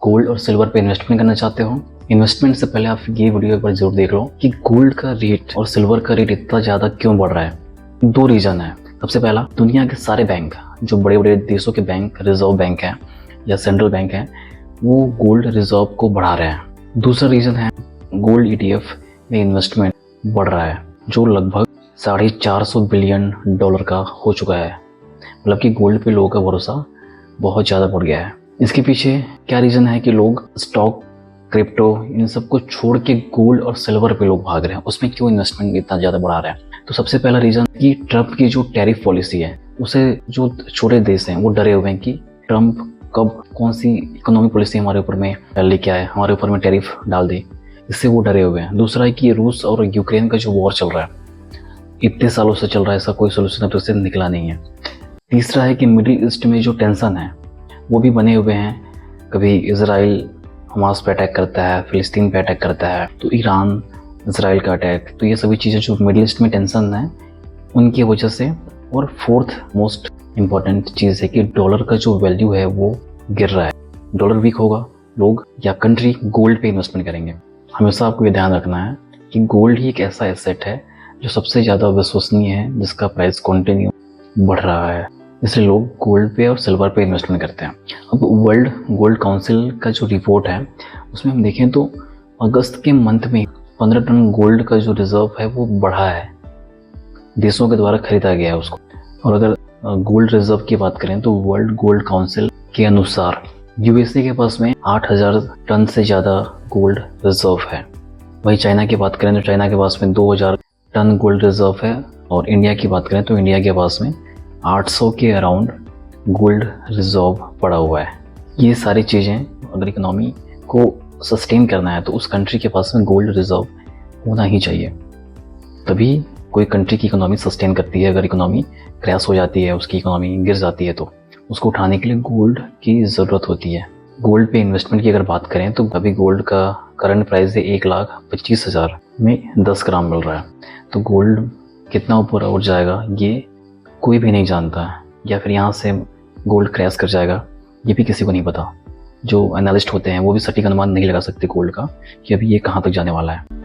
Gold और silver पे investment करना चाहते हो? इन्वेस्टमेंट से पहले आप ये वीडियो एक बार जरूर देख लो कि गोल्ड का रेट और सिल्वर का रेट इतना ज़्यादा क्यों बढ़ रहा है। दो रीज़न है। सबसे पहला, दुनिया के सारे बैंक, जो बड़े बड़े देशों के बैंक, रिजर्व बैंक हैं या सेंट्रल बैंक हैं, वो गोल्ड रिजर्व को बढ़ा रहे हैं। दूसरा रीज़न है, गोल्ड ETF में इन्वेस्टमेंट बढ़ रहा है, जो लगभग $450 बिलियन का हो चुका है। मतलब कि गोल्ड पे लोगों का भरोसा बहुत ज़्यादा बढ़ गया है। इसके पीछे क्या रीज़न है कि लोग स्टॉक, क्रिप्टो, इन सब को छोड़ के गोल्ड और सिल्वर पे लोग भाग रहे हैं? उसमें क्यों इन्वेस्टमेंट इतना ज़्यादा बढ़ा रहे हैं? तो सबसे पहला रीज़न कि ट्रम्प की जो टैरिफ पॉलिसी है, उसे जो छोटे देश हैं वो डरे हुए हैं कि ट्रम्प कब कौन सी इकोनॉमिक पॉलिसी हमारे ऊपर में लेके आए, हमारे ऊपर में टैरिफ डाल दे, इससे वो डरे हुए हैं। दूसरा है कि रूस और यूक्रेन का जो वॉर चल रहा है, इतने सालों से चल रहा है, ऐसा कोई सोल्यूशन अब तक से निकला नहीं है। तीसरा है कि मिडिल ईस्ट में जो टेंशन है वो भी बने हुए हैं। कभी इसराइल हमास पे अटैक करता है, फिलिस्तीन पे अटैक करता है, तो ईरान इसराइल का अटैक, तो ये सभी चीज़ें जो मिडिल ईस्ट में टेंशन है उनकी वजह से। और फोर्थ मोस्ट इम्पॉर्टेंट चीज़ है कि डॉलर का जो वैल्यू है वो गिर रहा है। डॉलर वीक होगा, लोग या कंट्री गोल्ड पे इन्वेस्टमेंट करेंगे। हमेशा आपको ये ध्यान रखना है कि गोल्ड ही एक ऐसा एसेट है जो सबसे ज़्यादा विश्वसनीय है, जिसका प्राइस कंटिन्यू बढ़ रहा है, इसलिए लोग गोल्ड पे और सिल्वर पे इन्वेस्टमेंट करते हैं। अब वर्ल्ड गोल्ड काउंसिल का जो रिपोर्ट है उसमें हम देखें तो अगस्त के मंथ में 15 टन गोल्ड का जो रिजर्व है वो बढ़ा है, देशों के द्वारा खरीदा गया है उसको। और अगर गोल्ड रिजर्व की बात करें तो वर्ल्ड गोल्ड काउंसिल के अनुसार USA के पास में 8,000 टन से ज़्यादा गोल्ड रिजर्व है। वहीं चाइना की बात करें तो चाइना के पास में 2,000 टन गोल्ड रिजर्व है। और इंडिया की बात करें तो इंडिया के पास में 800 के अराउंड गोल्ड रिजर्व पड़ा हुआ है। ये सारी चीज़ें, अगर इकोनॉमी को सस्टेन करना है तो उस कंट्री के पास में गोल्ड रिजर्व होना ही चाहिए, तभी कोई कंट्री की इकोनॉमी सस्टेन करती है। अगर इकोनॉमी क्रैश हो जाती है, उसकी इकोनॉमी गिर जाती है, तो उसको उठाने के लिए गोल्ड की ज़रूरत होती है। गोल्ड पे इन्वेस्टमेंट की अगर बात करें तो अभी गोल्ड का करंट प्राइस है 1,25,000 में 10 ग्राम मिल रहा है। तो गोल्ड कितना ऊपर उठ जाएगा ये कोई भी नहीं जानता है, या फिर यहाँ से गोल्ड क्रैश कर जाएगा ये भी किसी को नहीं पता। जो एनालिस्ट होते हैं वो भी सटीक अनुमान नहीं लगा सकते गोल्ड का कि अभी ये कहाँ तक जाने वाला है।